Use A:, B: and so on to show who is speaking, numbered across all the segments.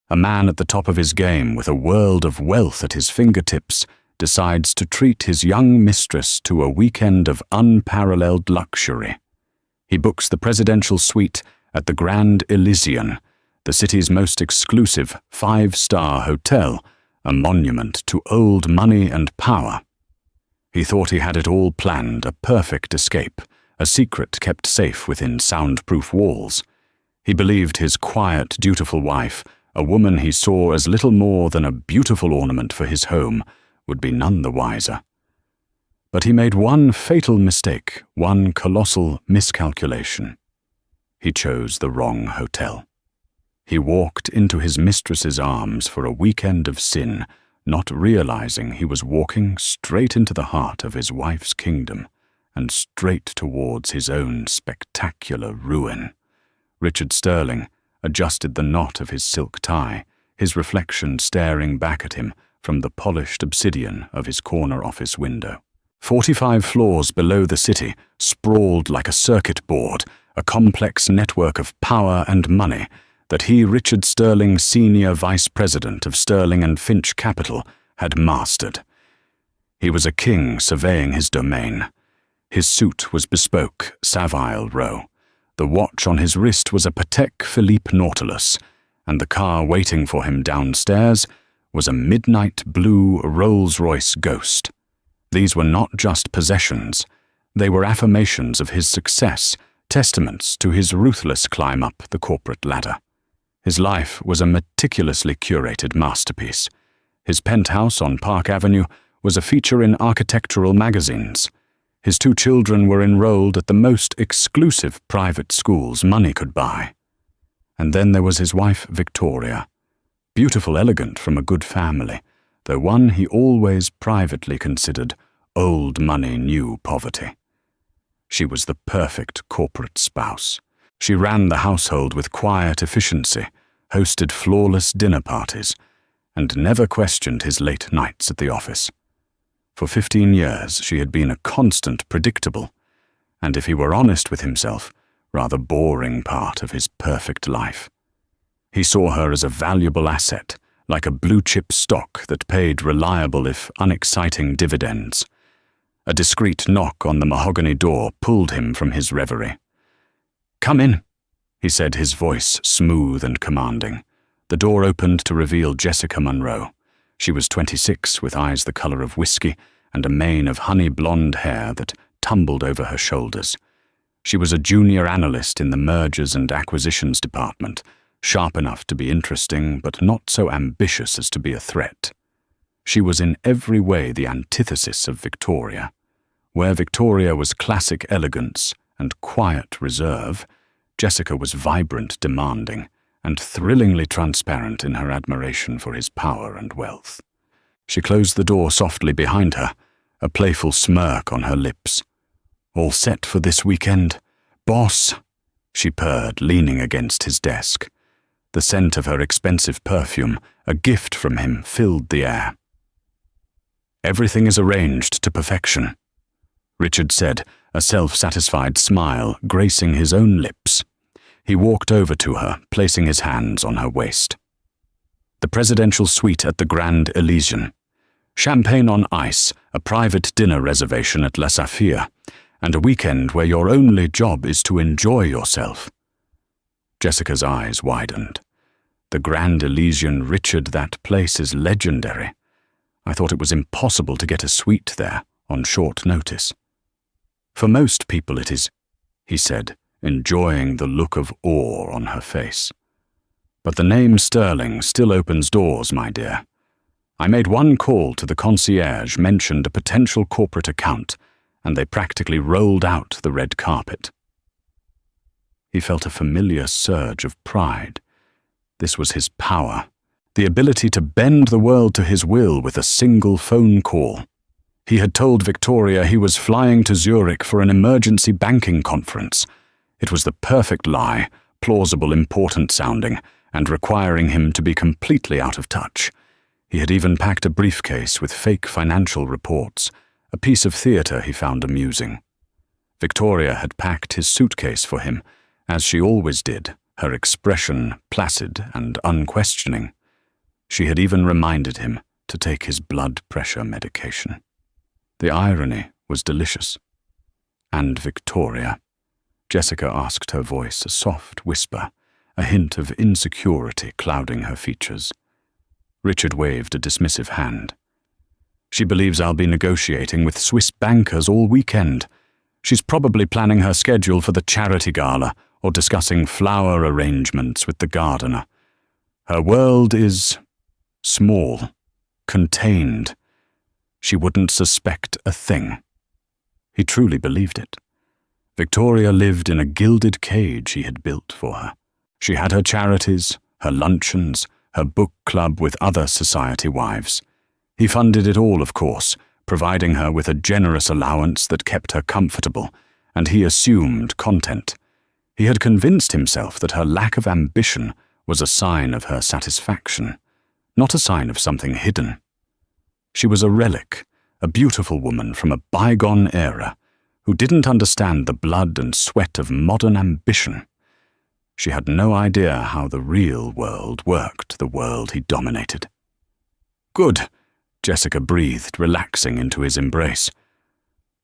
A: A man at the top of his game with a world of wealth at his fingertips decides to treat his young mistress to a weekend of unparalleled luxury. He books the presidential suite at the Grand Elysian, the city's most exclusive 5-star hotel, a monument to old money and power. He thought he had it all planned, a perfect escape, a secret kept safe within soundproof walls. He believed his quiet, dutiful wife, a woman he saw as little more than a beautiful ornament for his home, would be none the wiser. But he made one fatal mistake, one colossal miscalculation. He chose the wrong hotel. He walked into his mistress's arms for a weekend of sin, not realizing he was walking straight into the heart of his wife's kingdom and straight towards his own spectacular ruin. Richard Sterling adjusted the knot of his silk tie, his reflection staring back at him from the polished obsidian of his corner office window. 45 floors below the city sprawled like a circuit board, a complex network of power and money that he, Richard Sterling, Senior Vice President of Sterling and Finch Capital, had mastered. He was a king surveying his domain. His suit was bespoke, Savile Row. The watch on his wrist was a Patek Philippe Nautilus, and the car waiting for him downstairs was a midnight blue Rolls-Royce Ghost. These were not just possessions. They were affirmations of his success, testaments to his ruthless climb up the corporate ladder. His life was a meticulously curated masterpiece. His penthouse on Park Avenue was a feature in architectural magazines. His 2 children were enrolled at the most exclusive private schools money could buy. And then there was his wife, Victoria. Beautiful, elegant, from a good family, though one he always privately considered old money, new poverty. She was the perfect corporate spouse. She ran the household with quiet efficiency, hosted flawless dinner parties, and never questioned his late nights at the office. For 15 years she had been a constant, predictable, and if he were honest with himself, rather boring part of his perfect life. He saw her as a valuable asset, like a blue-chip stock that paid reliable if unexciting dividends. A discreet knock on the mahogany door pulled him from his reverie. "Come in," he said, his voice smooth and commanding. The door opened to reveal Jessica Monroe. She was 26, with eyes the color of whiskey and a mane of honey-blonde hair that tumbled over her shoulders. She was a junior analyst in the mergers and acquisitions department, sharp enough to be interesting but not so ambitious as to be a threat. She was in every way the antithesis of Victoria. Where Victoria was classic elegance and quiet reserve, Jessica was vibrant, demanding, and thrillingly transparent in her admiration for his power and wealth. She closed the door softly behind her, a playful smirk on her lips. "All set for this weekend, boss?" she purred, leaning against his desk. The scent of her expensive perfume, a gift from him, filled the air. "Everything is arranged to perfection," Richard said, a self-satisfied smile gracing his own lips. He walked over to her, placing his hands on her waist. "The presidential suite at the Grand Elysian. Champagne on ice, a private dinner reservation at La Saphir, and a weekend where your only job is to enjoy yourself." Jessica's eyes widened. "The Grand Elysian, Richard, that place is legendary. I thought it was impossible to get a suite there on short notice." "For most people it is," he said, enjoying the look of awe on her face. "But the name Sterling still opens doors, my dear. I made one call to the concierge, mentioned a potential corporate account, and they practically rolled out the red carpet." He felt a familiar surge of pride. This was his power, the ability to bend the world to his will with a single phone call. He had told Victoria he was flying to Zurich for an emergency banking conference. It was the perfect lie, plausible, important sounding, and requiring him to be completely out of touch. He had even packed a briefcase with fake financial reports, a piece of theatre he found amusing. Victoria had packed his suitcase for him, as she always did, her expression placid and unquestioning. She had even reminded him to take his blood pressure medication. The irony was delicious. And Victoria? Jessica asked, her voice a soft whisper, a hint of insecurity clouding her features. Richard waved a dismissive hand. She believes I'll be negotiating with Swiss bankers all weekend. She's probably planning her schedule for the charity gala or discussing flower arrangements with the gardener. Her world is small, contained. She wouldn't suspect a thing. He truly believed it. Victoria lived in a gilded cage he had built for her. She had her charities, her luncheons, her book club with other society wives. He funded it all, of course, providing her with a generous allowance that kept her comfortable, and he assumed content. He had convinced himself that her lack of ambition was a sign of her satisfaction, not a sign of something hidden. She was a relic, a beautiful woman from a bygone era, who didn't understand the blood and sweat of modern ambition. She had no idea how the real world worked, the world he dominated. "Good," Jessica breathed, relaxing into his embrace.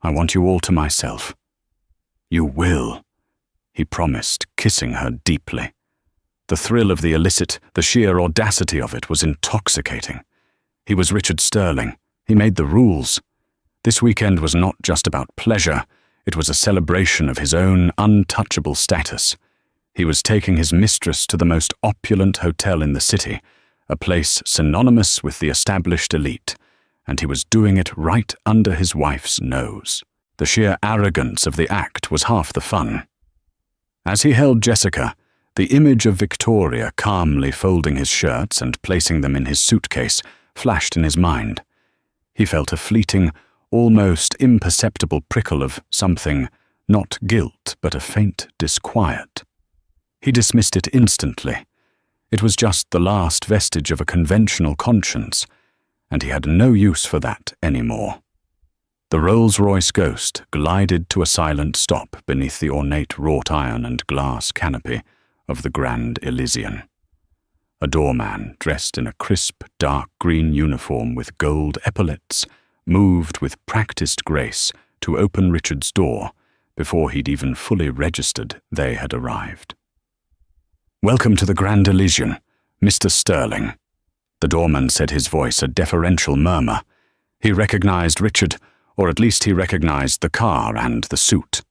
A: "I want you all to myself." "You will," he promised, kissing her deeply. The thrill of the illicit, the sheer audacity of it was intoxicating. He was Richard Sterling. He made the rules. This weekend was not just about pleasure. It was a celebration of his own untouchable status. He was taking his mistress to the most opulent hotel in the city, a place synonymous with the established elite, and he was doing it right under his wife's nose. The sheer arrogance of the act was half the fun. As he held Jessica, the image of Victoria calmly folding his shirts and placing them in his suitcase flashed in his mind. He felt a fleeting, almost imperceptible prickle of something, not guilt, but a faint disquiet. He dismissed it instantly. It was just the last vestige of a conventional conscience, and he had no use for that anymore. The Rolls-Royce Ghost glided to a silent stop beneath the ornate wrought iron and glass canopy of the Grand Elysian. A doorman, dressed in a crisp, dark green uniform with gold epaulets, moved with practiced grace to open Richard's door before he'd even fully registered they had arrived. "Welcome to the Grand Elysian, Mr. Sterling." The doorman said, his voice a deferential murmur. He recognized Richard, or at least he recognized the car and the suit.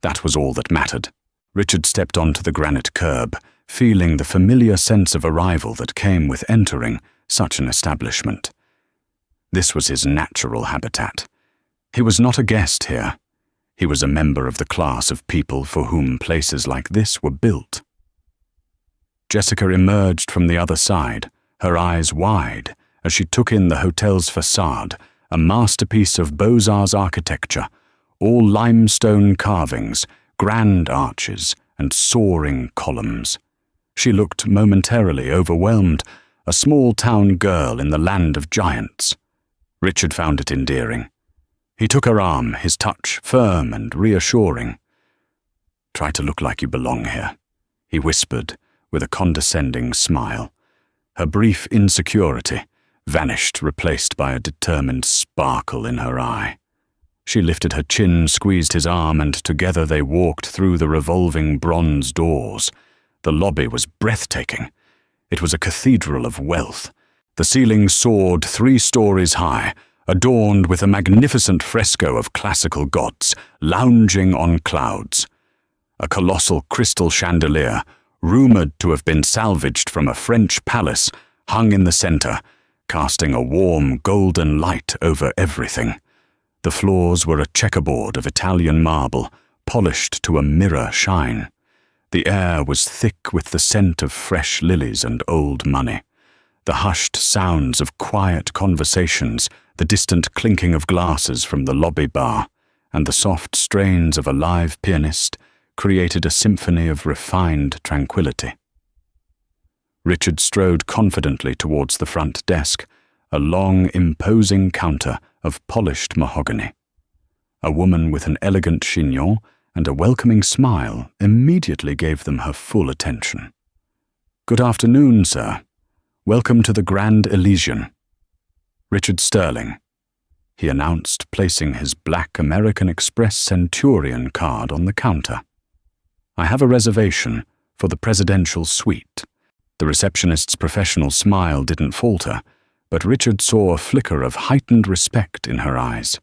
A: That was all that mattered. Richard stepped onto the granite curb, feeling the familiar sense of arrival that came with entering such an establishment. This was his natural habitat. He was not a guest here. He was a member of the class of people for whom places like this were built. Jessica emerged from the other side, her eyes wide, as she took in the hotel's facade, a masterpiece of Beaux-Arts architecture, all limestone carvings, grand arches, and soaring columns. She looked momentarily overwhelmed, a small-town girl in the land of giants. Richard found it endearing. He took her arm, his touch firm and reassuring. "Try to look like you belong here," he whispered, with a condescending smile. Her brief insecurity vanished, replaced by a determined sparkle in her eye. She lifted her chin, squeezed his arm, and together they walked through the revolving bronze doors. The lobby was breathtaking. It was a cathedral of wealth. The ceiling soared 3 stories high, adorned with a magnificent fresco of classical gods lounging on clouds. A colossal crystal chandelier, rumored to have been salvaged from a French palace, hung in the center, casting a warm golden light over everything. The floors were a checkerboard of Italian marble, polished to a mirror shine. The air was thick with the scent of fresh lilies and old money. The hushed sounds of quiet conversations, the distant clinking of glasses from the lobby bar, and the soft strains of a live pianist created a symphony of refined tranquility. Richard strode confidently towards the front desk, a long, imposing counter of polished mahogany. A woman with an elegant chignon and a welcoming smile immediately gave them her full attention. "Good afternoon, sir. Welcome to the Grand Elysian. Richard Sterling," he announced, placing his black American Express Centurion card on the counter. "I have a reservation for the presidential suite." The receptionist's professional smile didn't falter, but Richard saw a flicker of heightened respect in her eyes.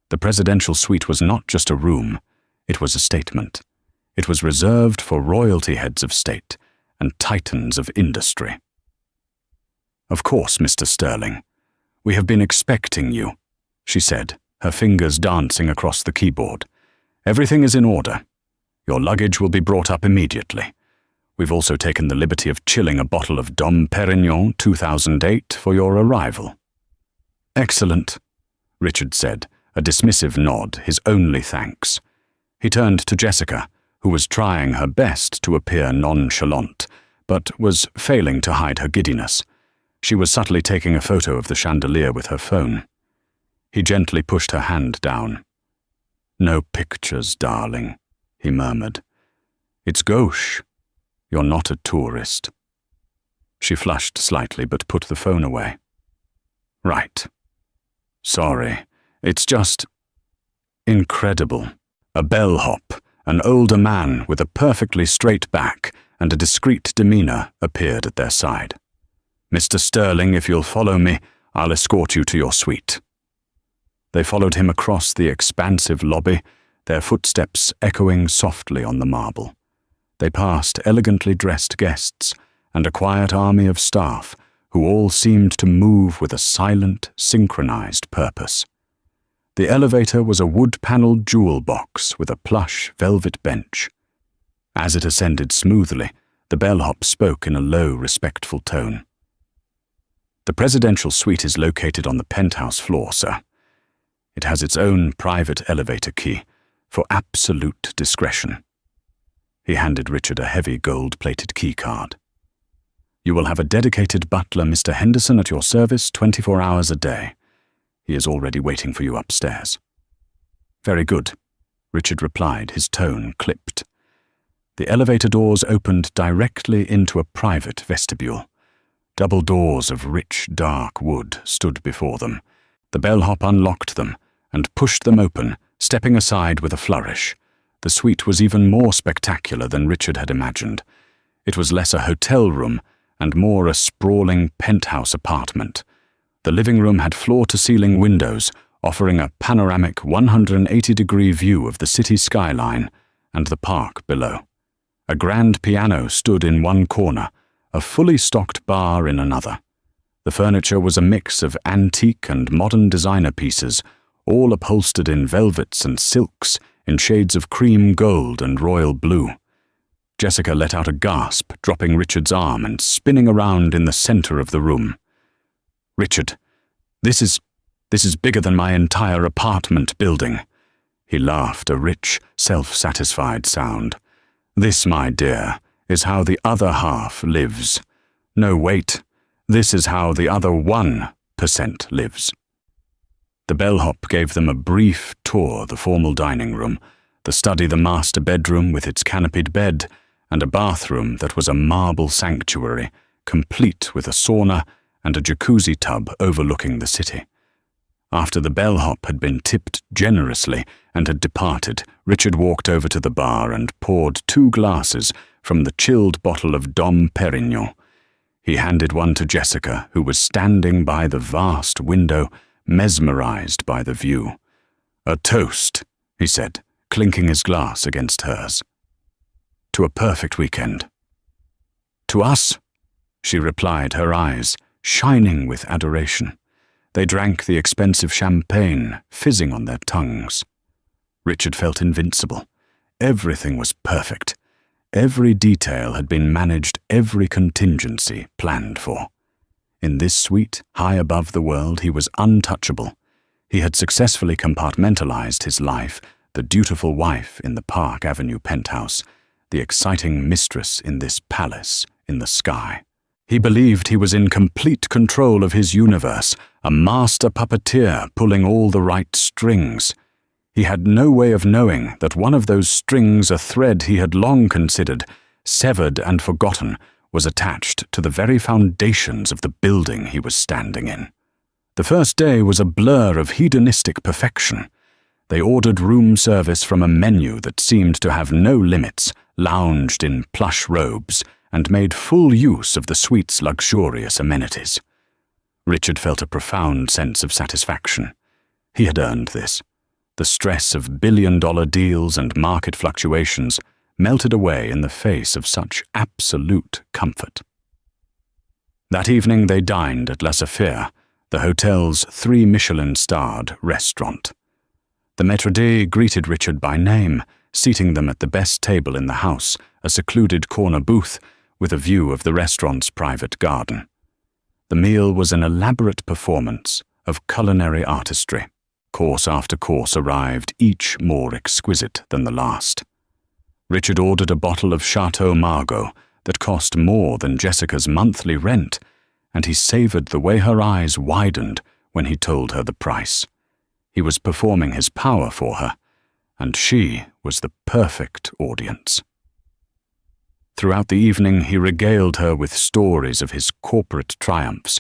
A: The presidential suite was not just a room, it was a statement. It was reserved for royalty heads of state and titans of industry. "Of course, Mr. Sterling. We have been expecting you," she said, her fingers dancing across the keyboard. "Everything is in order. Your luggage will be brought up immediately. We've also taken the liberty of chilling a bottle of Dom Perignon 2008 for your arrival." "Excellent," Richard said, a dismissive nod, his only thanks. He turned to Jessica, who was trying her best to appear nonchalant, but was failing to hide her giddiness. She was subtly taking a photo of the chandelier with her phone. He gently pushed her hand down. "No pictures, darling," he murmured. "It's gauche. You're not a tourist." She flushed slightly but put the phone away. "Right. Sorry. It's just incredible." A bellhop, an older man with a perfectly straight back and a discreet demeanor, appeared at their side. "Mr. Sterling, if you'll follow me, I'll escort you to your suite." They followed him across the expansive lobby, their footsteps echoing softly on the marble. They passed elegantly dressed guests and a quiet army of staff who all seemed to move with a silent, synchronized purpose. The elevator was a wood-paneled jewel box with a plush velvet bench. As it ascended smoothly, the bellhop spoke in a low, respectful tone. "The presidential suite is located on the penthouse floor, sir. It has its own private elevator key for absolute discretion." He handed Richard a heavy gold-plated key card. "You will have a dedicated butler, Mr. Henderson, at your service 24 hours a day. He is already waiting for you upstairs." "Very good," Richard replied, his tone clipped. The elevator doors opened directly into a private vestibule. Double doors of rich, dark wood stood before them. The bellhop unlocked them and pushed them open, stepping aside with a flourish. The suite was even more spectacular than Richard had imagined. It was less a hotel room and more a sprawling penthouse apartment. The living room had floor-to-ceiling windows, offering a panoramic 180-degree view of the city skyline and the park below. A grand piano stood in one corner, a fully stocked bar in another. The furniture was a mix of antique and modern designer pieces, all upholstered in velvets and silks, in shades of cream gold and royal blue. Jessica let out a gasp, dropping Richard's arm and spinning around in the center of the room. "Richard, this is bigger than my entire apartment building." He laughed, a rich, self-satisfied sound. "This, my dear, is how the other half lives. No, wait, this is how the other 1% lives." The bellhop gave them a brief tour the formal dining room, the study the master bedroom with its canopied bed, and a bathroom that was a marble sanctuary, complete with a sauna and a jacuzzi tub overlooking the city. After the bellhop had been tipped generously and had departed, Richard walked over to the bar and poured 2 glasses from the chilled bottle of Dom Perignon. He handed one to Jessica, who was standing by the vast window, mesmerized by the view. "A toast," he said, clinking his glass against hers. "To a perfect weekend." "To us?" she replied, her eyes shining with adoration. They drank the expensive champagne, fizzing on their tongues. Richard felt invincible. Everything was perfect. Every detail had been managed, every contingency planned for. In this suite, high above the world, he was untouchable. He had successfully compartmentalized his life, the dutiful wife in the Park Avenue penthouse, the exciting mistress in this palace in the sky. He believed he was in complete control of his universe, a master puppeteer pulling all the right strings. He had no way of knowing that one of those strings, a thread he had long considered, severed and forgotten, was attached to the very foundations of the building he was standing in. The first day was a blur of hedonistic perfection. They ordered room service from a menu that seemed to have no limits, lounged in plush robes, and made full use of the suite's luxurious amenities. Richard felt a profound sense of satisfaction. He had earned this. The stress of billion-dollar deals and market fluctuations melted away in the face of such absolute comfort. That evening they dined at La Saphire, the hotel's 3 Michelin-starred restaurant. The maître d' greeted Richard by name, seating them at the best table in the house, a secluded corner booth with a view of the restaurant's private garden. The meal was an elaborate performance of culinary artistry. Course after course arrived, each more exquisite than the last. Richard ordered a bottle of Chateau Margaux that cost more than Jessica's monthly rent, and he savoured the way her eyes widened when he told her the price. He was performing his power for her, and she was the perfect audience. Throughout the evening he regaled her with stories of his corporate triumphs,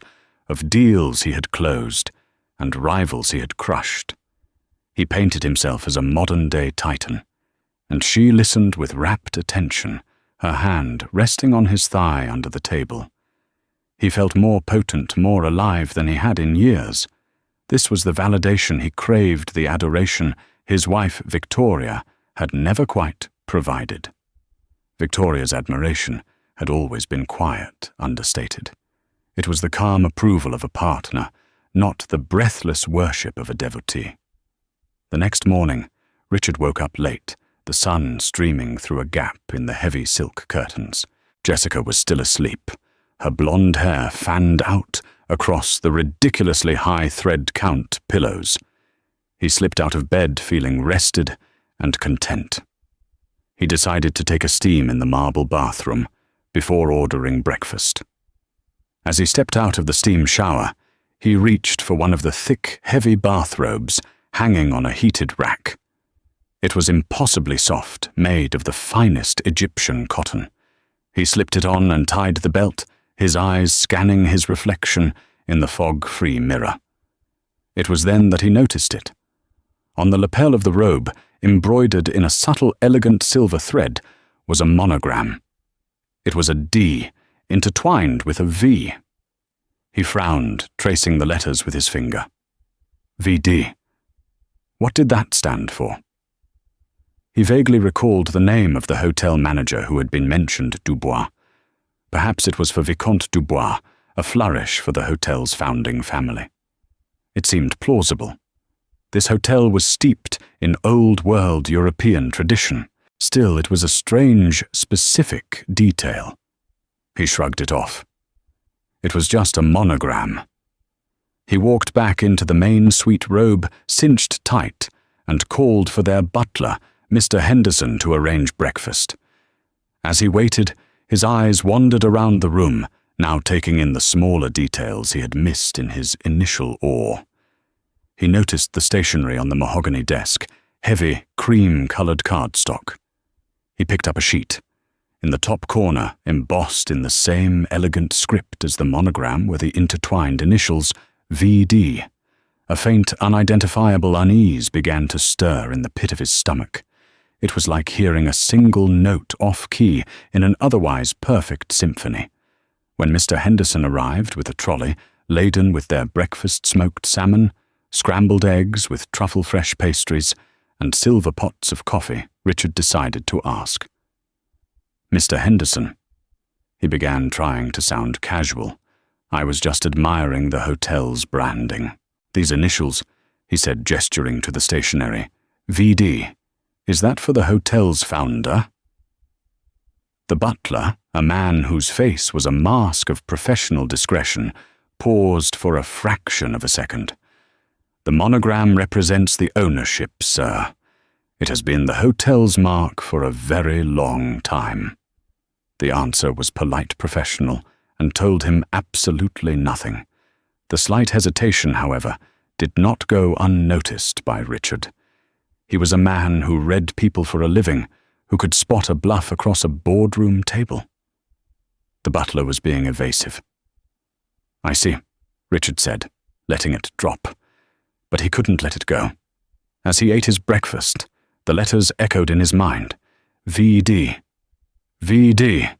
A: of deals he had closed, and rivals he had crushed. He painted himself as a modern-day titan, and she listened with rapt attention, her hand resting on his thigh under the table. He felt more potent, more alive than he had in years. This was the validation he craved, the adoration his wife Victoria had never quite provided. Victoria's admiration had always been quiet, understated. It was the calm approval of a partner, not the breathless worship of a devotee. The next morning, Richard woke up late, the sun streaming through a gap in the heavy silk curtains. Jessica was still asleep, her blonde hair fanned out across the ridiculously high thread count pillows. He slipped out of bed feeling rested and content. He decided to take a steam in the marble bathroom before ordering breakfast. As he stepped out of the steam shower, he reached for one of the thick, heavy bathrobes hanging on a heated rack. It was impossibly soft, made of the finest Egyptian cotton. He slipped it on and tied the belt, his eyes scanning his reflection in the fog-free mirror. It was then that he noticed it. On the lapel of the robe, embroidered in a subtle, elegant silver thread, was a monogram. It was a D, intertwined with a V. He frowned, tracing the letters with his finger. VD. What did that stand for? He vaguely recalled the name of the hotel manager who had been mentioned, Dubois. Perhaps it was for Vicomte Dubois, a flourish for the hotel's founding family. It seemed plausible. This hotel was steeped in old-world European tradition. Still, it was a strange, specific detail. He shrugged it off. It was just a monogram. He walked back into the main suite robe, cinched tight, and called for their butler, Mr. Henderson, to arrange breakfast. As he waited, his eyes wandered around the room, now taking in the smaller details he had missed in his initial awe. He noticed the stationery on the mahogany desk, heavy, cream-colored cardstock. He picked up a sheet. In the top corner, embossed in the same elegant script as the monogram, were the intertwined initials VD. A faint, unidentifiable unease began to stir in the pit of his stomach. It was like hearing a single note off-key in an otherwise perfect symphony. When Mr. Henderson arrived with a trolley laden with their breakfast-smoked salmon, scrambled eggs with truffle-fresh pastries, and silver pots of coffee, Richard decided to ask. Mr. Henderson. He began trying to sound casual. I was just admiring the hotel's branding. These initials, he said, gesturing to the stationery. VD. Is that for the hotel's founder? The butler, a man whose face was a mask of professional discretion, paused for a fraction of a second. The monogram represents the ownership, sir. It has been the hotel's mark for a very long time. The answer was polite professional and told him absolutely nothing. The slight hesitation, however, did not go unnoticed by Richard. He was a man who read people for a living, who could spot a bluff across a boardroom table. The butler was being evasive. "I see," Richard said, letting it drop. But he couldn't let it go. As he ate his breakfast, the letters echoed in his mind. VD. VD.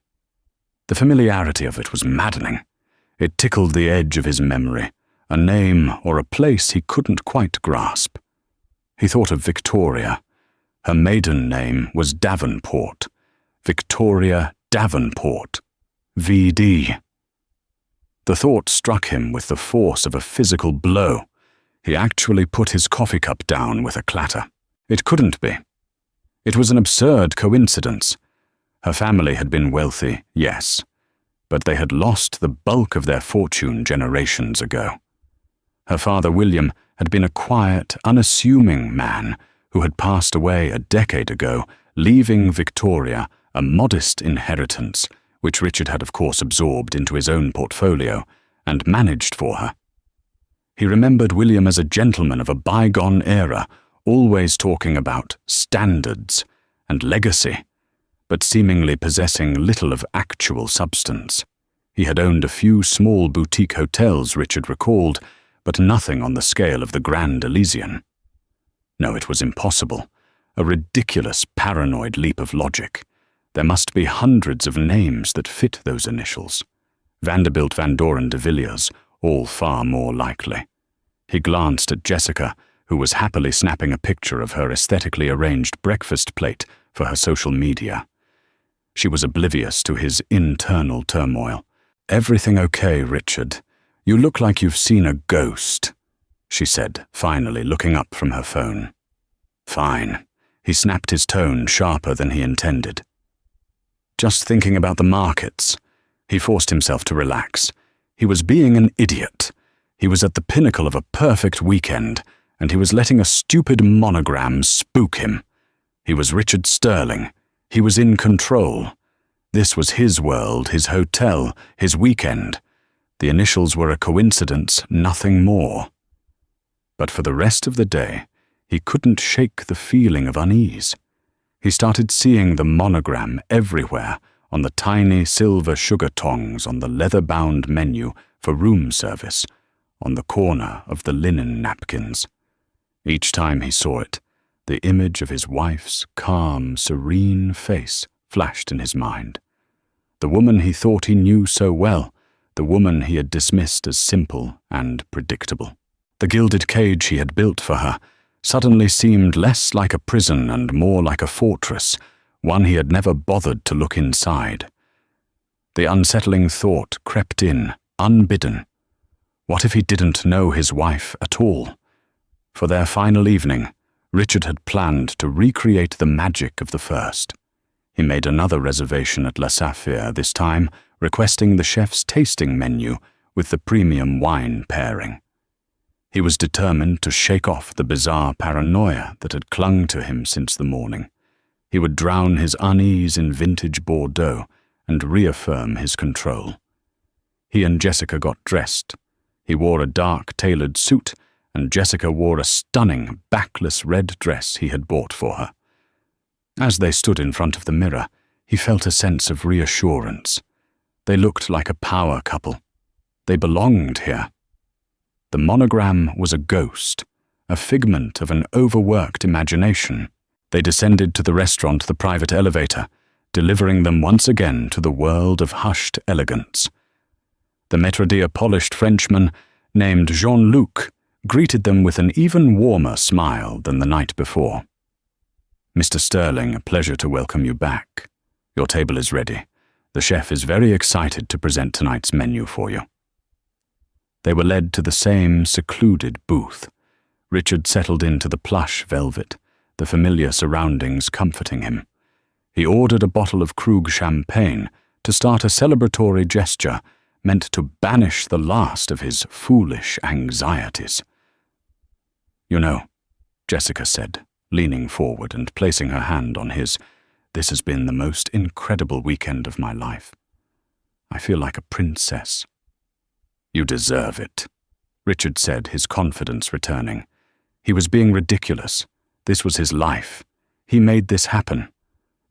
A: The familiarity of it was maddening. It tickled the edge of his memory, a name or a place he couldn't quite grasp. He thought of Victoria. Her maiden name was Davenport. Victoria Davenport. VD. The thought struck him with the force of a physical blow. He actually put his coffee cup down with a clatter. It couldn't be. It was an absurd coincidence. Her family had been wealthy, yes, but they had lost the bulk of their fortune generations ago. Her father, William, had been a quiet, unassuming man who had passed away a decade ago, leaving Victoria a modest inheritance, which Richard had of course absorbed into his own portfolio and managed for her. He remembered William as a gentleman of a bygone era, always talking about standards and legacy, but seemingly possessing little of actual substance. He had owned a few small boutique hotels, Richard recalled, but nothing on the scale of the Grand Elysian. No, it was impossible. A ridiculous, paranoid leap of logic. There must be hundreds of names that fit those initials. Vanderbilt, Van Doren, de Villiers, all far more likely. He glanced at Jessica, who was happily snapping a picture of her aesthetically arranged breakfast plate for her social media. She was oblivious to his internal turmoil. "Everything okay, Richard? You look like you've seen a ghost," she said, finally looking up from her phone. "Fine." He snapped his tone sharper than he intended. "Just thinking about the markets." He forced himself to relax. He was being an idiot. He was at the pinnacle of a perfect weekend, and he was letting a stupid monogram spook him. He was Richard Sterling. He was in control. This was his world, his hotel, his weekend. The initials were a coincidence, nothing more. But for the rest of the day, he couldn't shake the feeling of unease. He started seeing the monogram everywhere on the tiny silver sugar tongs on the leather-bound menu for room service, on the corner of the linen napkins. Each time he saw it, the image of his wife's calm, serene face flashed in his mind. The woman he thought he knew so well, the woman he had dismissed as simple and predictable. The gilded cage he had built for her suddenly seemed less like a prison and more like a fortress, one he had never bothered to look inside. The unsettling thought crept in, unbidden. What if he didn't know his wife at all? For their final evening, Richard had planned to recreate the magic of the first. He made another reservation at La Saphir, this time requesting the chef's tasting menu with the premium wine pairing. He was determined to shake off the bizarre paranoia that had clung to him since the morning. He would drown his unease in vintage Bordeaux and reaffirm his control. He and Jessica got dressed. He wore a dark tailored suit, and Jessica wore a stunning, backless red dress he had bought for her. As they stood in front of the mirror, he felt a sense of reassurance. They looked like a power couple. They belonged here. The monogram was a ghost, a figment of an overworked imagination. They descended to the restaurant, the private elevator, delivering them once again to the world of hushed elegance. The maître d' polished Frenchman, named Jean-Luc, greeted them with an even warmer smile than the night before. "Mr. Sterling, a pleasure to welcome you back. Your table is ready. The chef is very excited to present tonight's menu for you." They were led to the same secluded booth. Richard settled into the plush velvet, the familiar surroundings comforting him. He ordered a bottle of Krug champagne to start a celebratory gesture meant to banish the last of his foolish anxieties. "You know," Jessica said, leaning forward and placing her hand on his, "this has been the most incredible weekend of my life. I feel like a princess." "You deserve it," Richard said, his confidence returning. He was being ridiculous. This was his life. He made this happen.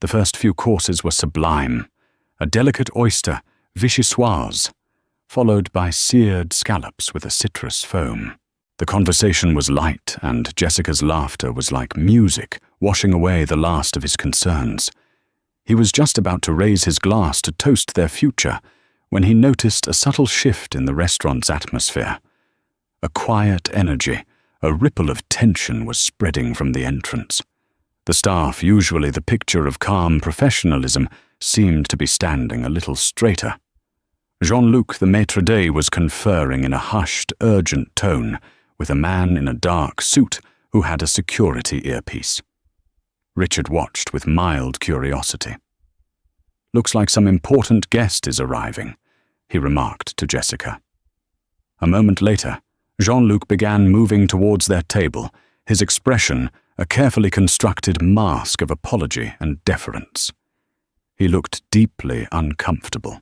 A: The first few courses were sublime. A delicate oyster, vichyssoise, followed by seared scallops with a citrus foam. The conversation was light, and Jessica's laughter was like music, washing away the last of his concerns. He was just about to raise his glass to toast their future when he noticed a subtle shift in the restaurant's atmosphere. A quiet energy, a ripple of tension was spreading from the entrance. The staff, usually the picture of calm professionalism, seemed to be standing a little straighter. Jean-Luc, the maître d', was conferring in a hushed, urgent tone with a man in a dark suit who had a security earpiece. Richard watched with mild curiosity. "Looks like some important guest is arriving," he remarked to Jessica. A moment later, Jean-Luc began moving towards their table, his expression a carefully constructed mask of apology and deference. He looked deeply uncomfortable.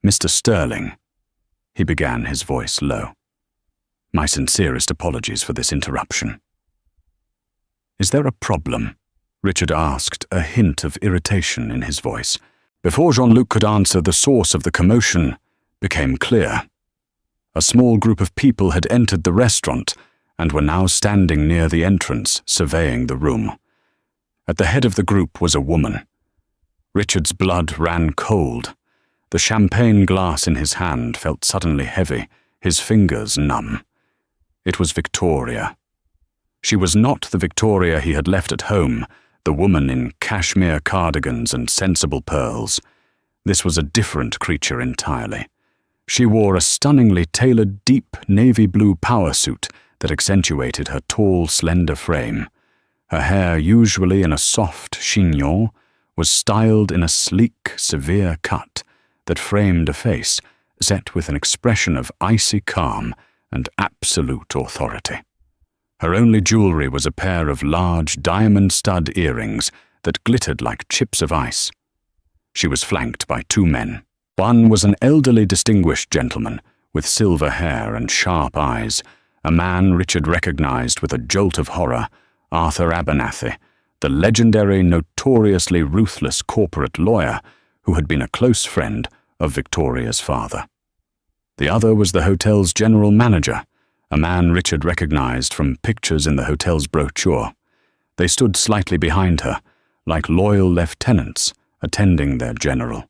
A: "Mr. Sterling," he began, his voice low. "My sincerest apologies for this interruption." "Is there a problem?" Richard asked, a hint of irritation in his voice. Before Jean-Luc could answer, the source of the commotion became clear. A small group of people had entered the restaurant and were now standing near the entrance, surveying the room. At the head of the group was a woman. Richard's blood ran cold. The champagne glass in his hand felt suddenly heavy, his fingers numb. It was Victoria. She was not the Victoria he had left at home, the woman in cashmere cardigans and sensible pearls. This was a different creature entirely. She wore a stunningly tailored deep navy blue power suit that accentuated her tall, slender frame. Her hair, usually in a soft chignon, was styled in a sleek, severe cut that framed a face set with an expression of icy calm and absolute authority. Her only jewelry was a pair of large diamond stud earrings that glittered like chips of ice. She was flanked by two men. One was an elderly, distinguished gentleman with silver hair and sharp eyes, a man Richard recognized with a jolt of horror, Arthur Abernathy, the legendary, notoriously ruthless corporate lawyer who had been a close friend of Victoria's father. The other was the hotel's general manager, a man Richard recognized from pictures in the hotel's brochure. They stood slightly behind her, like loyal lieutenants attending their general.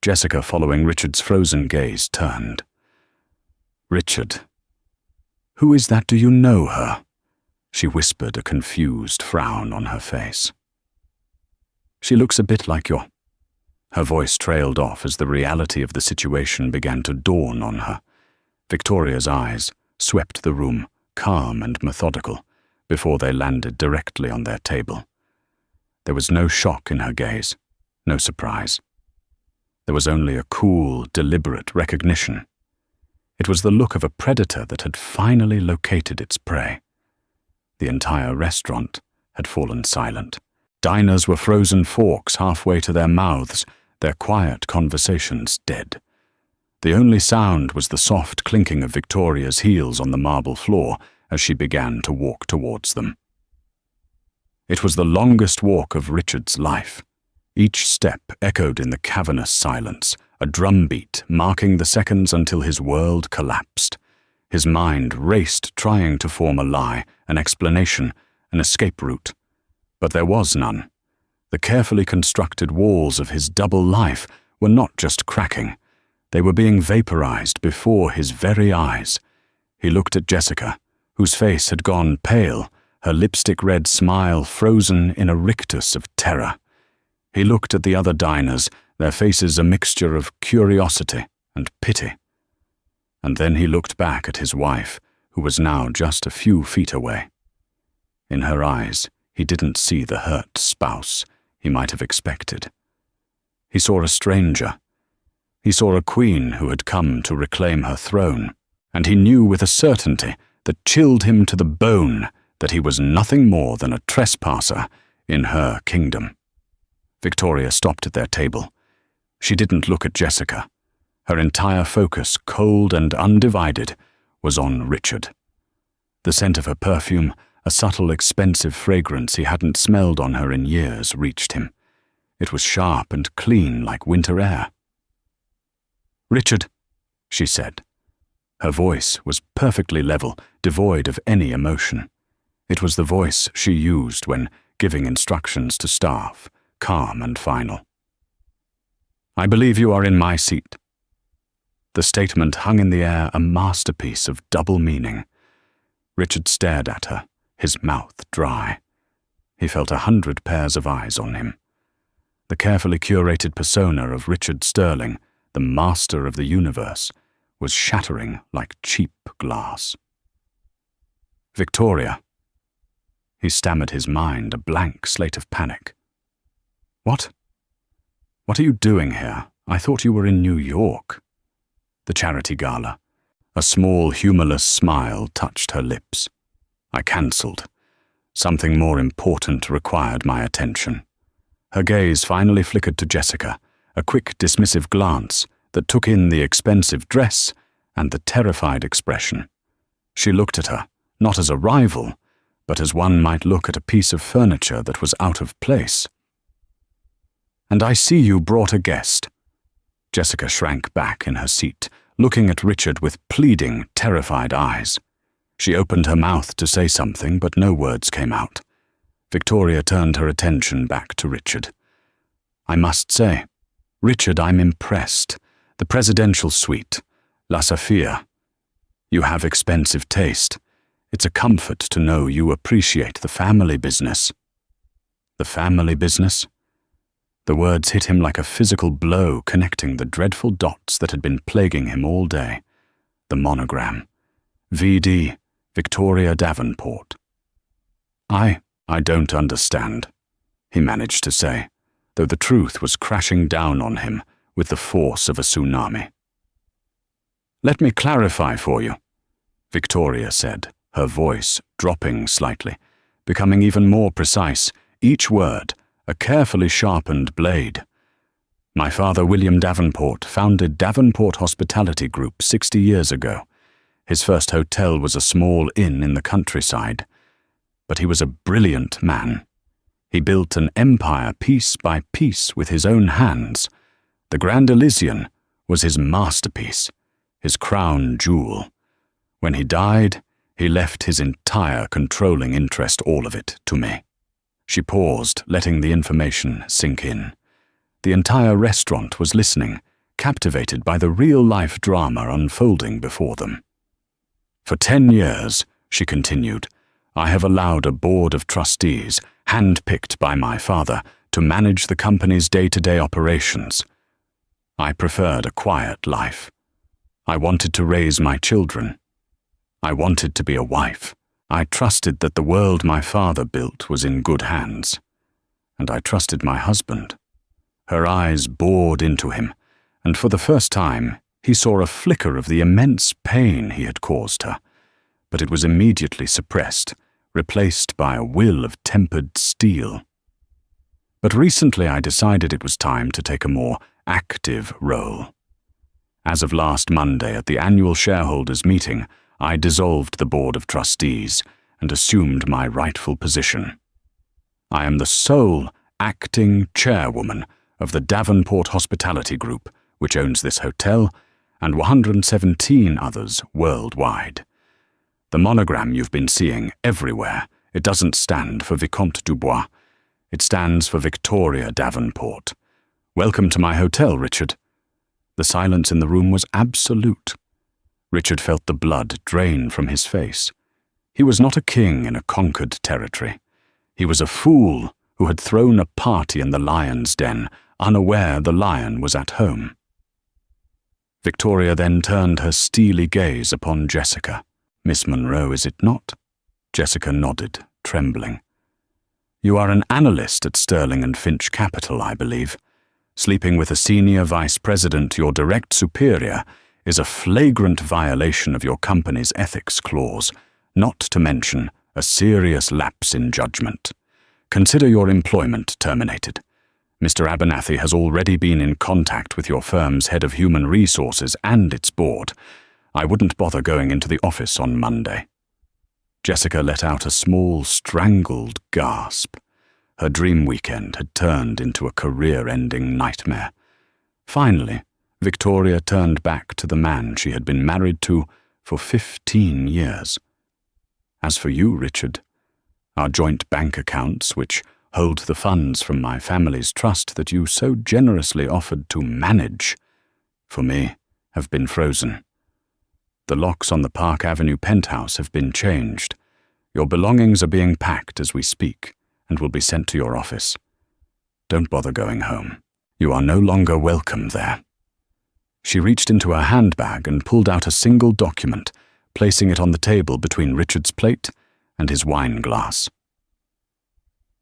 A: Jessica, following Richard's frozen gaze, turned. "Richard, who is that? Do you know her?" She whispered, a confused frown on her face. "She looks a bit like your—" Her voice trailed off as the reality of the situation began to dawn on her. Victoria's eyes swept the room, calm and methodical, before they landed directly on their table. There was no shock in her gaze, no surprise. There was only a cool, deliberate recognition. It was the look of a predator that had finally located its prey. The entire restaurant had fallen silent. Diners were frozen forks halfway to their mouths, their quiet conversations dead. The only sound was the soft clinking of Victoria's heels on the marble floor as she began to walk towards them. It was the longest walk of Richard's life. Each step echoed in the cavernous silence, a drumbeat marking the seconds until his world collapsed. His mind raced, trying to form a lie, an explanation, an escape route. But there was none. The carefully constructed walls of his double life were not just cracking. They were being vaporized before his very eyes. He looked at Jessica, whose face had gone pale, her lipstick-red smile frozen in a rictus of terror. He looked at the other diners, their faces a mixture of curiosity and pity. And then he looked back at his wife, who was now just a few feet away. In her eyes, he didn't see the hurt spouse he might have expected. He saw a stranger. He saw a queen who had come to reclaim her throne, and he knew with a certainty that chilled him to the bone that he was nothing more than a trespasser in her kingdom. Victoria stopped at their table. She didn't look at Jessica. Her entire focus, cold and undivided, was on Richard. The scent of her perfume, a subtle, expensive fragrance he hadn't smelled on her in years, reached him. It was sharp and clean like winter air. "Richard," she said. Her voice was perfectly level, devoid of any emotion. It was the voice she used when giving instructions to staff, calm and final. "I believe you are in my seat." The statement hung in the air, a masterpiece of double meaning. Richard stared at her, his mouth dry. He felt 100 pairs of eyes on him. The carefully curated persona of Richard Sterling, the master of the universe, was shattering like cheap glass. "Victoria." He stammered, his mind a blank slate of panic. "What? What are you doing here? I thought you were in New York." The charity gala. A small, humorless smile touched her lips. "I cancelled. Something more important required my attention." Her gaze finally flickered to Jessica, a quick, dismissive glance that took in the expensive dress and the terrified expression. She looked at her, not as a rival, but as one might look at a piece of furniture that was out of place. "And I see you brought a guest." Jessica shrank back in her seat, looking at Richard with pleading, terrified eyes. She opened her mouth to say something, but no words came out. Victoria turned her attention back to Richard. "I must say, Richard, I'm impressed. The presidential suite, La Sophia. You have expensive taste. It's a comfort to know you appreciate the family business." The family business? The words hit him like a physical blow, connecting the dreadful dots that had been plaguing him all day. The monogram. V.D. Victoria Davenport. I don't understand," he managed to say, though the truth was crashing down on him with the force of a tsunami. "Let me clarify for you," Victoria said, her voice dropping slightly, becoming even more precise, each word a carefully sharpened blade. "My father, William Davenport, founded Davenport Hospitality Group 60 years ago. His first hotel was a small inn in the countryside. But he was a brilliant man. He built an empire piece by piece with his own hands. The Grand Elysian was his masterpiece, his crown jewel. When he died, he left his entire controlling interest, all of it, to me." She paused, letting the information sink in. The entire restaurant was listening, captivated by the real-life drama unfolding before them. "For 10 years, she continued, I have allowed a board of trustees, hand-picked by my father, to manage the company's day-to-day operations. I preferred a quiet life. I wanted to raise my children. I wanted to be a wife. I trusted that the world my father built was in good hands. And I trusted my husband." Her eyes bored into him, and for the first time he saw a flicker of the immense pain he had caused her, but it was immediately suppressed, replaced by a will of tempered steel. "But recently I decided it was time to take a more active role. As of last Monday at the annual shareholders' meeting, I dissolved the board of trustees and assumed my rightful position. I am the sole acting chairwoman of the Davenport Hospitality Group, which owns this hotel and 117 others worldwide. The monogram you've been seeing everywhere, it doesn't stand for Vicomte Dubois. It stands for Victoria Davenport. Welcome to my hotel, Richard." The silence in the room was absolute. Richard felt the blood drain from his face. He was not a king in a conquered territory. He was a fool who had thrown a party in the lion's den, unaware the lion was at home. Victoria then turned her steely gaze upon Jessica. "Miss Monroe, is it not?" Jessica nodded, trembling. "You are an analyst at Sterling and Finch Capital, I believe. Sleeping with a senior vice president, your direct superior, is a flagrant violation of your company's ethics clause, not to mention a serious lapse in judgment. Consider your employment terminated. Mr. Abernathy has already been in contact with your firm's head of human resources and its board. I wouldn't bother going into the office on Monday." Jessica let out a small, strangled gasp. Her dream weekend had turned into a career-ending nightmare. Finally, Victoria turned back to the man she had been married to for 15 years. As for you, Richard, our joint bank accounts, which hold the funds from my family's trust that you so generously offered to manage, for me, have been frozen. The locks on the Park Avenue penthouse have been changed. Your belongings are being packed as we speak and will be sent to your office. Don't bother going home. You are no longer welcome there. She reached into her handbag and pulled out a single document, placing it on the table between Richard's plate and his wine glass.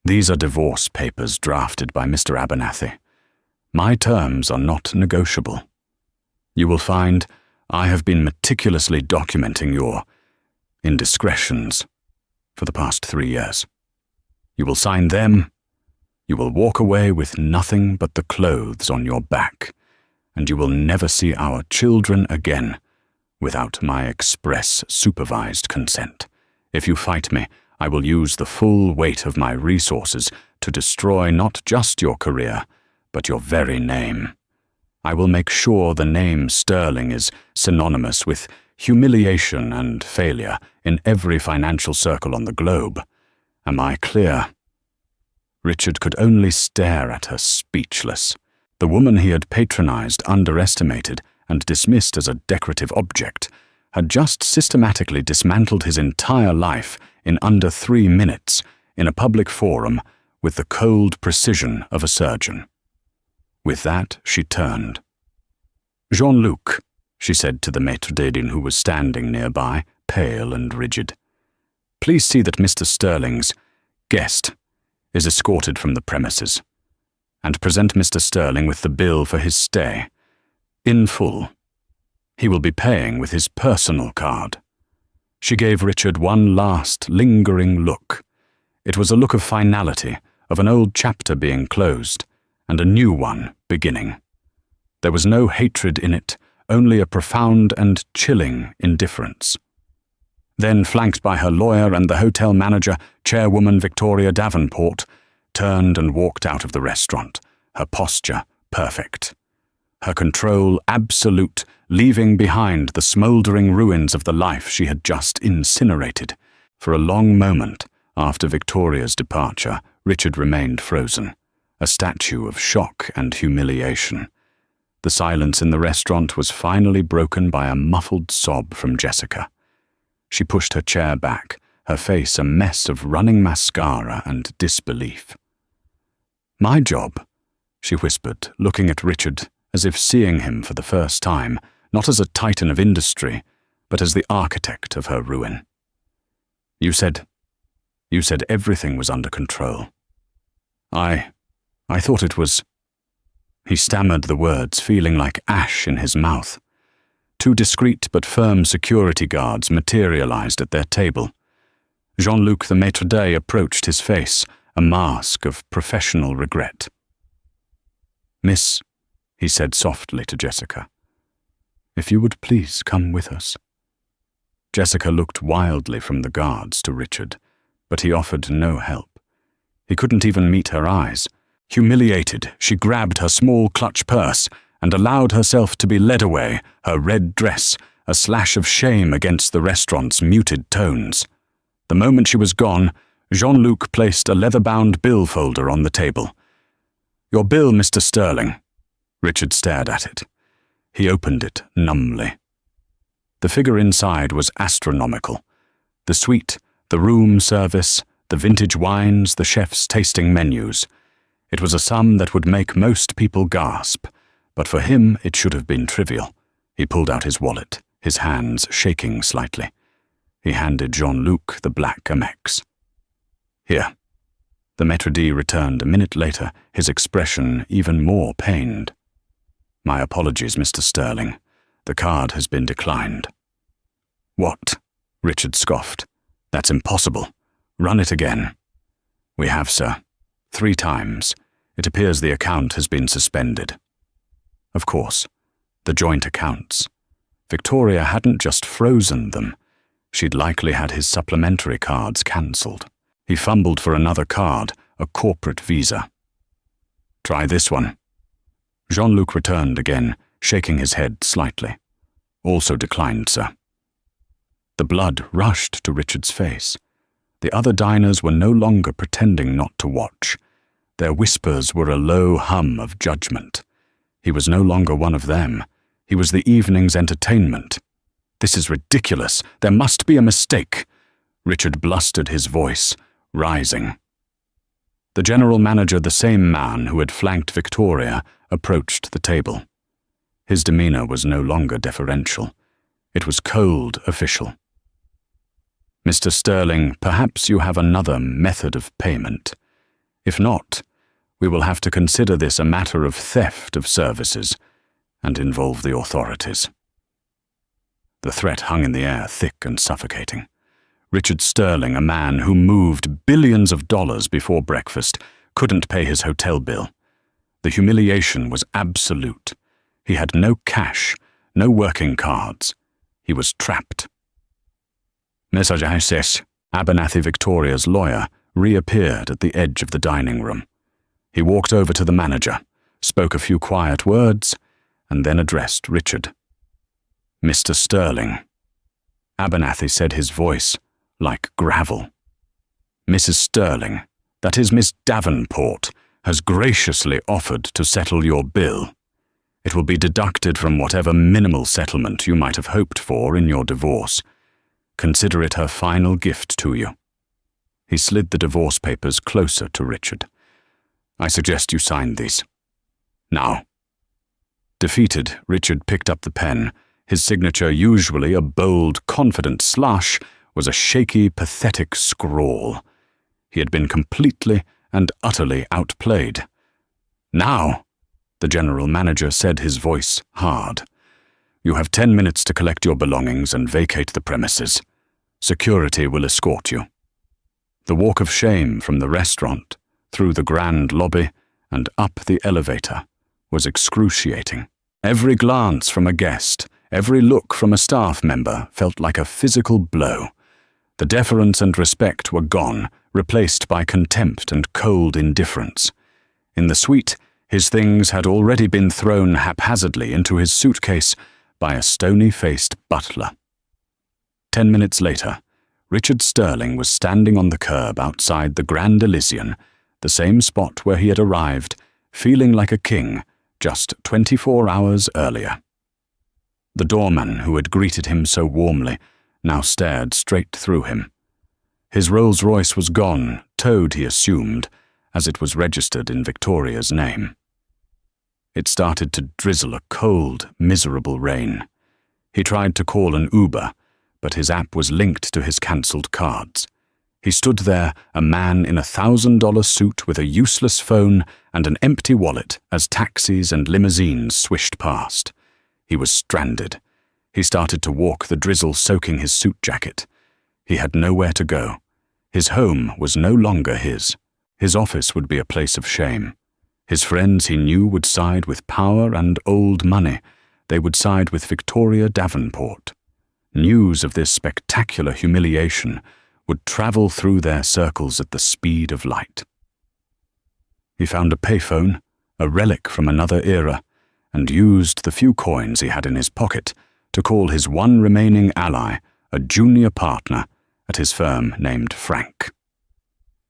A: These are divorce papers drafted by Mr. Abernathy. My terms are not negotiable. You will find I have been meticulously documenting your indiscretions for the past 3 years. You will sign them, you will walk away with nothing but the clothes on your back, and you will never see our children again without my express supervised consent. If you fight me, I will use the full weight of my resources to destroy not just your career, but your very name. I will make sure the name Sterling is synonymous with humiliation and failure in every financial circle on the globe. Am I clear? Richard could only stare at her, speechless. The woman he had patronized, underestimated, and dismissed as a decorative object had just systematically dismantled his entire life in under 3 minutes in a public forum with the cold precision of a surgeon. With that, she turned. "Jean-Luc," she said to the maître d'hôtel who was standing nearby, pale and rigid, "please see that Mr. Sterling's guest is escorted from the premises, and present Mr. Sterling with the bill for his stay, in full. He will be paying with his personal card." She gave Richard one last, lingering look. It was a look of finality, of an old chapter being closed, and a new one beginning. There was no hatred in it, only a profound and chilling indifference. Then, flanked by her lawyer and the hotel manager, chairwoman Victoria Davenport, turned and walked out of the restaurant, her posture perfect. Her control absolute, leaving behind the smouldering ruins of the life she had just incinerated. For a long moment, after Victoria's departure, Richard remained frozen, a statue of shock and humiliation. The silence in the restaurant was finally broken by a muffled sob from Jessica. She pushed her chair back, her face a mess of running mascara and disbelief. "My job," she whispered, looking at Richard as if seeing him for the first time, not as a titan of industry, but as the architect of her ruin. You said everything was under control. I thought it was—" He stammered the words, feeling like ash in his mouth. 2 discreet but firm security guards materialized at their table. Jean-Luc the maître d'hôtel approached his face, a mask of professional regret. "Miss," he said softly to Jessica, "if you would please come with us." Jessica looked wildly from the guards to Richard, but he offered no help. He couldn't even meet her eyes. Humiliated, she grabbed her small clutch purse and allowed herself to be led away, her red dress a slash of shame against the restaurant's muted tones. The moment she was gone, Jean-Luc placed a leather-bound bill folder on the table. "Your bill, Mr. Sterling." Richard stared at it. He opened it numbly. The figure inside was astronomical. The suite, the room service, the vintage wines, the chef's tasting menus. It was a sum that would make most people gasp, but for him it should have been trivial. He pulled out his wallet, his hands shaking slightly. He handed Jean-Luc the black Amex. "Here." The maître d' returned a minute later, his expression even more pained. "My apologies, Mr. Sterling. The card has been declined." "What?" Richard scoffed. "That's impossible. Run it again." "We have, sir. 3 times. It appears the account has been suspended." Of course, the joint accounts. Victoria hadn't just frozen them. She'd likely had his supplementary cards cancelled. He fumbled for another card, a corporate visa. "Try this one." Jean-Luc returned again, shaking his head slightly. Also declined, sir. The blood rushed to Richard's face. The other diners were no longer pretending not to watch. Their whispers were a low hum of judgment. He was no longer one of them. He was the evening's entertainment. This is ridiculous. There must be a mistake. Richard blustered his voice, rising. The general manager, the same man who had flanked Victoria, approached the table. His demeanor was no longer deferential. It was cold official. Mr. Sterling, perhaps you have another method of payment. If not, we will have to consider this a matter of theft of services and involve the authorities. The threat hung in the air, thick and suffocating. Richard Sterling, a man who moved billions of dollars before breakfast, couldn't pay his hotel bill. The humiliation was absolute. He had no cash, no working cards. He was trapped. Mr. Justice, Abernathy Victoria's lawyer, reappeared at the edge of the dining room. He walked over to the manager, spoke a few quiet words, and then addressed Richard. Mr. Sterling. Abernathy said, his voice like gravel. Mrs. Sterling, that is Miss Davenport, has graciously offered to settle your bill. It will be deducted from whatever minimal settlement you might have hoped for in your divorce. Consider it her final gift to you. He slid the divorce papers closer to Richard. I suggest you sign these. Now. Defeated, Richard picked up the pen. His signature, usually a bold, confident slash, was a shaky, pathetic scrawl. He had been completely and utterly outplayed. Now, the general manager said, his voice hard. You have 10 minutes to collect your belongings and vacate the premises. Security will escort you. The walk of shame from the restaurant, through the grand lobby, and up the elevator was excruciating. Every glance from a guest, every look from a staff member felt like a physical blow. The deference and respect were gone, replaced by contempt and cold indifference. In the suite, his things had already been thrown haphazardly into his suitcase by a stony-faced butler. 10 minutes later, Richard Sterling was standing on the curb outside the Grand Elysian, the same spot where he had arrived, feeling like a king, just 24 hours earlier. The doorman who had greeted him so warmly now stared straight through him. His Rolls-Royce was gone, towed, he assumed, as it was registered in Victoria's name. It started to drizzle a cold, miserable rain. He tried to call an Uber, but his app was linked to his cancelled cards. He stood there, a man in a $1,000 suit with a useless phone and an empty wallet as taxis and limousines swished past. He was stranded. He started to walk, the drizzle soaking his suit jacket. He had nowhere to go. His home was no longer his. His office would be a place of shame. His friends, he knew, would side with power and old money. They would side with Victoria Davenport. News of this spectacular humiliation would travel through their circles at the speed of light. He found a payphone, a relic from another era, and used the few coins he had in his pocket to call his one remaining ally, a junior partner at his firm named Frank.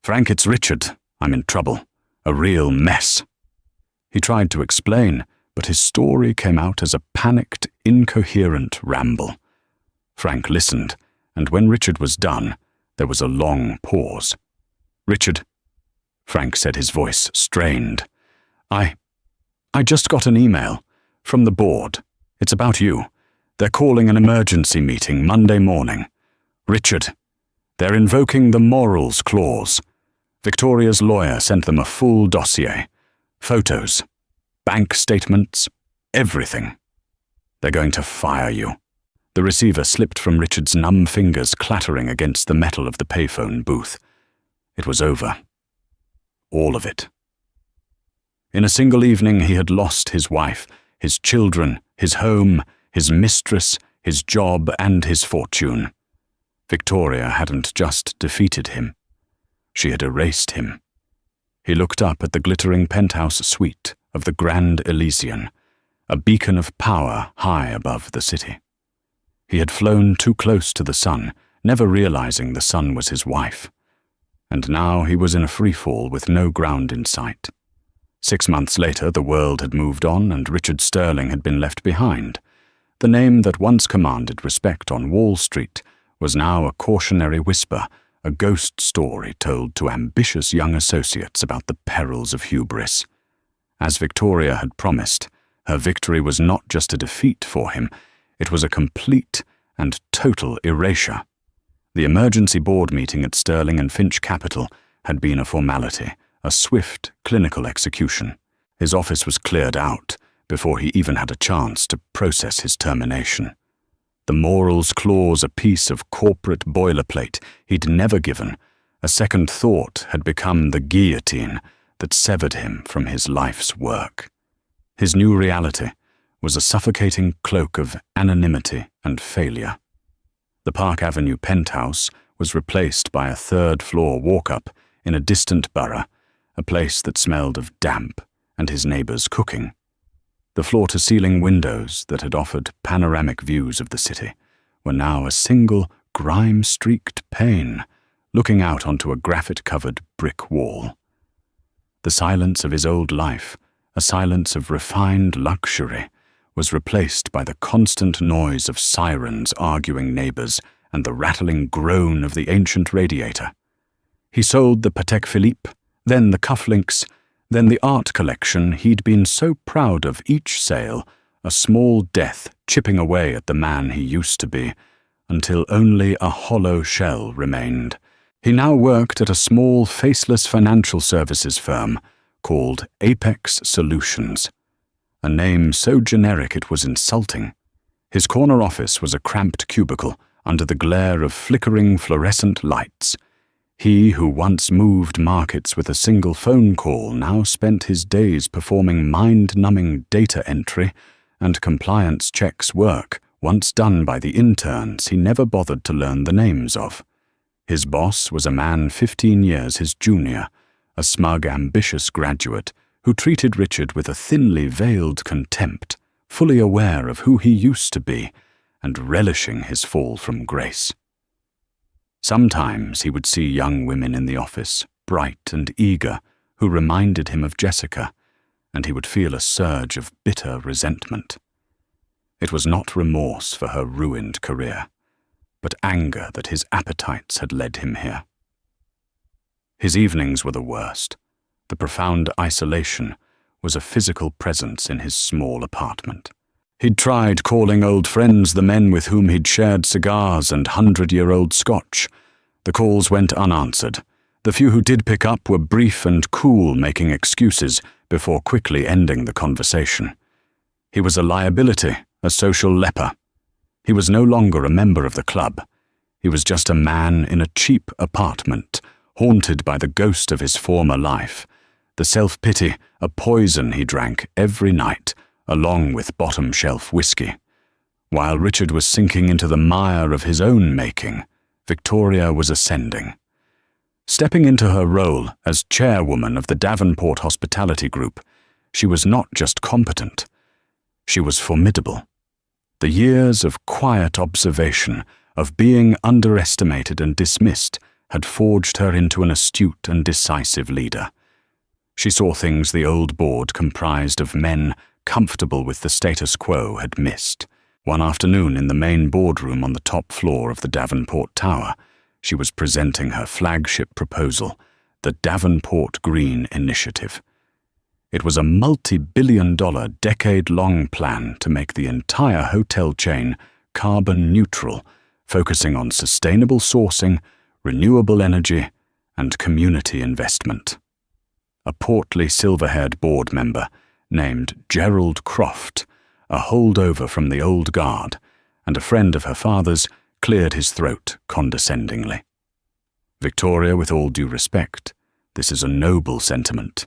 A: Frank, it's Richard. I'm in trouble. A real mess. He tried to explain, but his story came out as a panicked, incoherent ramble. Frank listened, and when Richard was done, there was a long pause. Richard, Frank said, his voice strained. I just got an email from the board. It's about you. They're calling an emergency meeting Monday morning. Richard, they're invoking the morals clause. Victoria's lawyer sent them a full dossier. Photos, bank statements, everything. They're going to fire you. The receiver slipped from Richard's numb fingers, clattering against the metal of the payphone booth. It was over. All of it. In a single evening, he had lost his wife, his children, his home, his mistress, his job, and his fortune. Victoria hadn't just defeated him. She had erased him. He looked up at the glittering penthouse suite of the Grand Elysian, a beacon of power high above the city. He had flown too close to the sun, never realizing the sun was his wife. And now he was in a freefall with no ground in sight. 6 months later, the world had moved on and Richard Sterling had been left behind. The name that once commanded respect on Wall Street was now a cautionary whisper, a ghost story told to ambitious young associates about the perils of hubris. As Victoria had promised, her victory was not just a defeat for him, it was a complete and total erasure. The emergency board meeting at Sterling and Finch Capital had been a formality, a swift, clinical execution. His office was cleared out before he even had a chance to process his termination. The morals clause a piece of corporate boilerplate he'd never given. A second thought had become the guillotine that severed him from his life's work. His new reality was a suffocating cloak of anonymity and failure. The Park Avenue penthouse was replaced by a third-floor walk-up in a distant borough, a place that smelled of damp and his neighbors' cooking. The floor-to-ceiling windows that had offered panoramic views of the city were now a single grime-streaked pane, looking out onto a graffiti-covered brick wall. The silence of his old life, a silence of refined luxury, was replaced by the constant noise of sirens arguing neighbors and the rattling groan of the ancient radiator. He sold the Patek Philippe, then the cufflinks, then the art collection he'd been so proud of each sale, a small death chipping away at the man he used to be, until only a hollow shell remained. He now worked at a small, faceless financial services firm called Apex Solutions, a name so generic it was insulting. His corner office was a cramped cubicle under the glare of flickering fluorescent lights. He who once moved markets with a single phone call now spent his days performing mind-numbing data entry and compliance checks work once done by the interns he never bothered to learn the names of. His boss was a man 15 years his junior, a smug, ambitious graduate who treated Richard with a thinly veiled contempt, fully aware of who he used to be and relishing his fall from grace. Sometimes he would see young women in the office, bright and eager, who reminded him of Jessica, and he would feel a surge of bitter resentment. It was not remorse for her ruined career, but anger that his appetites had led him here. His evenings were the worst. The profound isolation was a physical presence in his small apartment. He'd tried calling old friends, the men with whom he'd shared cigars and 100-year-old scotch. The calls went unanswered. The few who did pick up were brief and cool, making excuses before quickly ending the conversation. He was a liability, a social leper. He was no longer a member of the club. He was just a man in a cheap apartment, haunted by the ghost of his former life, the self-pity, a poison he drank every night, along with bottom-shelf whiskey. While Richard was sinking into the mire of his own making, Victoria was ascending. Stepping into her role as chairwoman of the Davenport Hospitality Group, she was not just competent, she was formidable. The years of quiet observation, of being underestimated and dismissed, had forged her into an astute and decisive leader. She saw things the old board comprised of men comfortable with the status quo had missed. One afternoon in the main boardroom on the top floor of the Davenport Tower, she was presenting her flagship proposal, the Davenport Green Initiative. It was a multi-billion-dollar, decade-long plan to make the entire hotel chain carbon neutral, focusing on sustainable sourcing, renewable energy, and community investment. A portly silver-haired board member named Gerald Croft, a holdover from the old guard, and a friend of her father's, cleared his throat condescendingly. Victoria, with all due respect, this is a noble sentiment,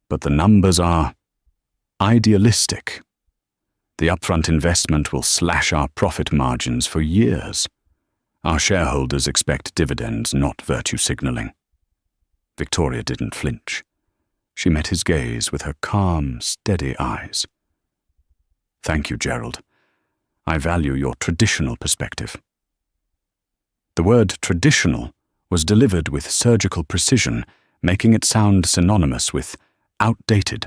A: but the numbers are idealistic. The upfront investment will slash our profit margins for years. Our shareholders expect dividends, not virtue signaling. Victoria didn't flinch. She met his gaze with her calm, steady eyes. "Thank you, Gerald. I value your traditional perspective." The word traditional was delivered with surgical precision, making it sound synonymous with outdated.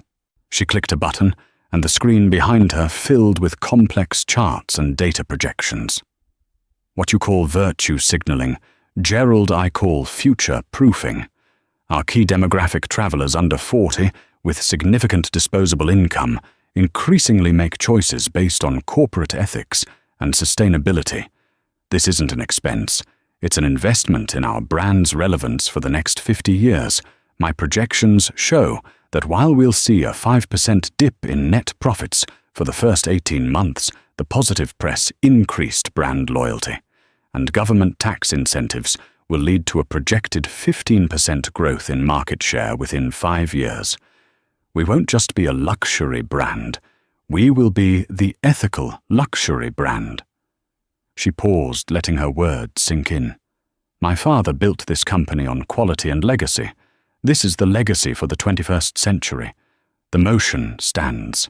A: She clicked a button, and the screen behind her filled with complex charts and data projections. "What you call virtue signaling, Gerald I call future-proofing. Our key demographic travelers under 40, with significant disposable income, increasingly make choices based on corporate ethics and sustainability. This isn't an expense. It's an investment in our brand's relevance for the next 50 years. My projections show that while we'll see a 5% dip in net profits for the first 18 months, the positive press increased brand loyalty, and government tax incentives will lead to a projected 15% growth in market share within 5 years. We won't just be a luxury brand, we will be the ethical luxury brand." She paused, letting her words sink in. "My father built this company on quality and legacy. This is the legacy for the 21st century. The motion stands."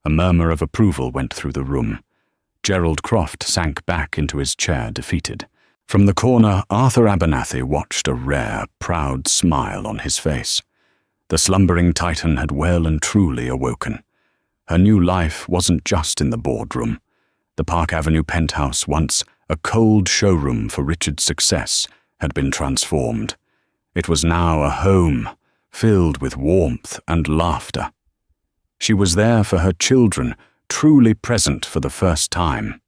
A: A murmur of approval went through the room. Gerald Croft sank back into his chair, defeated. From the corner, Arthur Abernathy watched, a rare, proud smile on his face. The slumbering titan had well and truly awoken. Her new life wasn't just in the boardroom. The Park Avenue penthouse, once a cold showroom for Richard's success, had been transformed. It was now a home, filled with warmth and laughter. She was there for her children, truly present for the first time.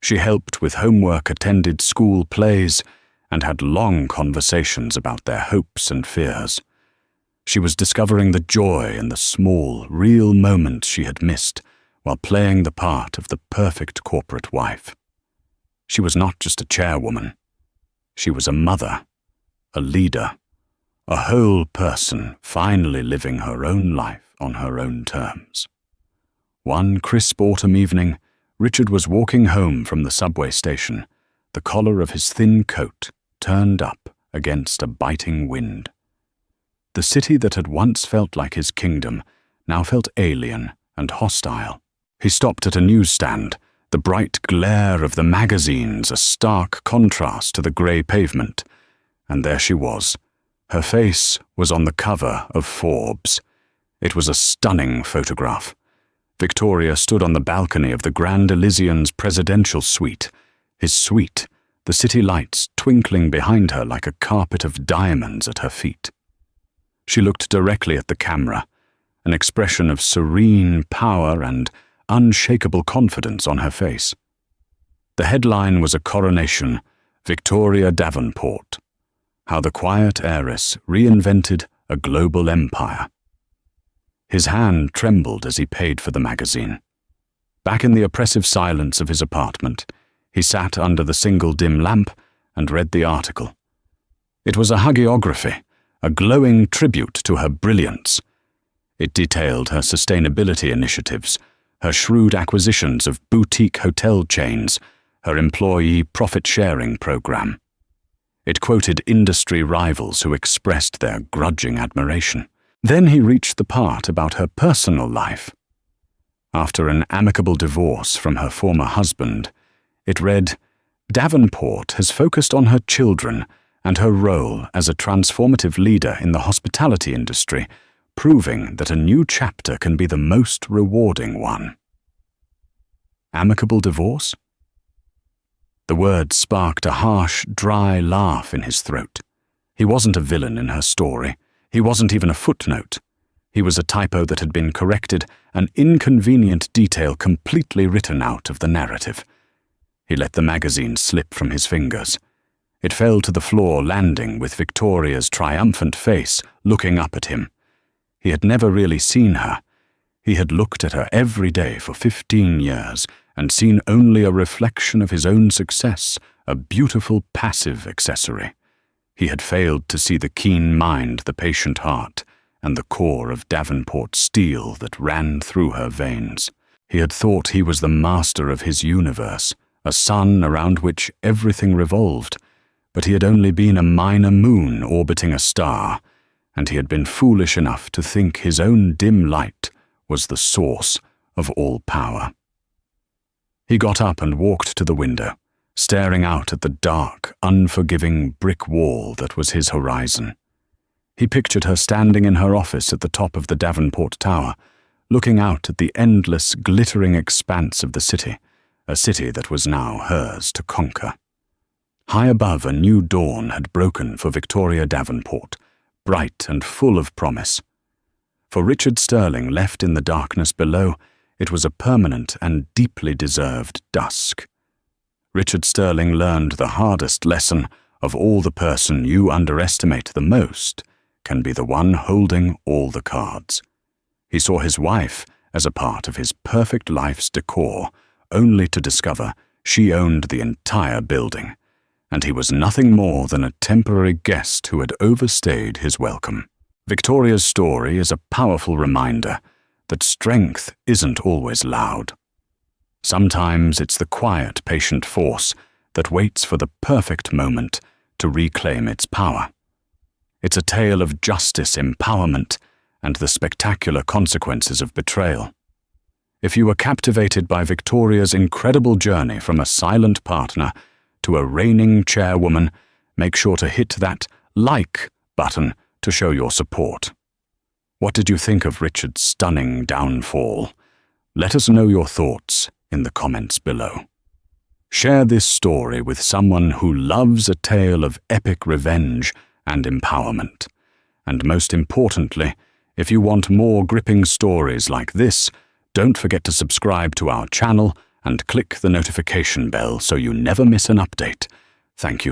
A: She helped with homework, attended school plays, and had long conversations about their hopes and fears. She was discovering the joy in the small, real moments she had missed while playing the part of the perfect corporate wife. She was not just a chairwoman. She was a mother, a leader, a whole person finally living her own life on her own terms. One crisp autumn evening, Richard was walking home from the subway station, the collar of his thin coat turned up against a biting wind. The city that had once felt like his kingdom now felt alien and hostile. He stopped at a newsstand, the bright glare of the magazines a stark contrast to the grey pavement, and there she was. Her face was on the cover of Forbes. It was a stunning photograph. Victoria stood on the balcony of the Grand Elysian's presidential suite. His suite, the city lights twinkling behind her like a carpet of diamonds at her feet. She looked directly at the camera, an expression of serene power and unshakable confidence on her face. The headline was a coronation, Victoria Davenport, how the quiet heiress reinvented a global empire. His hand trembled as he paid for the magazine. Back in the oppressive silence of his apartment, he sat under the single dim lamp and read the article. It was a hagiography, a glowing tribute to her brilliance. It detailed her sustainability initiatives, her shrewd acquisitions of boutique hotel chains, her employee profit-sharing program. It quoted industry rivals who expressed their grudging admiration. Then he reached the part about her personal life. After an amicable divorce from her former husband, it read, "Davenport has focused on her children and her role as a transformative leader in the hospitality industry, proving that a new chapter can be the most rewarding one." Amicable divorce? The word sparked a harsh, dry laugh in his throat. He wasn't a villain in her story. He wasn't even a footnote. He was a typo that had been corrected, an inconvenient detail completely written out of the narrative. He let the magazine slip from his fingers. It fell to the floor, landing with Victoria's triumphant face looking up at him. He had never really seen her. He had looked at her every day for 15 years and seen only a reflection of his own success, a beautiful passive accessory. He had failed to see the keen mind, the patient heart, and the core of Davenport steel that ran through her veins. He had thought he was the master of his universe, a sun around which everything revolved, but he had only been a minor moon orbiting a star, and he had been foolish enough to think his own dim light was the source of all power. He got up and walked to the window, staring out at the dark, unforgiving brick wall that was his horizon. He pictured her standing in her office at the top of the Davenport Tower, looking out at the endless, glittering expanse of the city, a city that was now hers to conquer. High above, a new dawn had broken for Victoria Davenport, bright and full of promise. For Richard Sterling, left in the darkness below, it was a permanent and deeply deserved dusk. Richard Sterling learned the hardest lesson: of all, the person you underestimate the most can be the one holding all the cards. He saw his wife as a part of his perfect life's decor, only to discover she owned the entire building, and he was nothing more than a temporary guest who had overstayed his welcome. Victoria's story is a powerful reminder that strength isn't always loud. Sometimes it's the quiet, patient force that waits for the perfect moment to reclaim its power. It's a tale of justice, empowerment, and the spectacular consequences of betrayal. If you were captivated by Victoria's incredible journey from a silent partner to a reigning chairwoman, make sure to hit that like button to show your support. What did you think of Richard's stunning downfall? Let us know your thoughts in the comments below. Share this story with someone who loves a tale of epic revenge and empowerment. And most importantly, if you want more gripping stories like this, don't forget to subscribe to our channel and click the notification bell so you never miss an update. Thank you.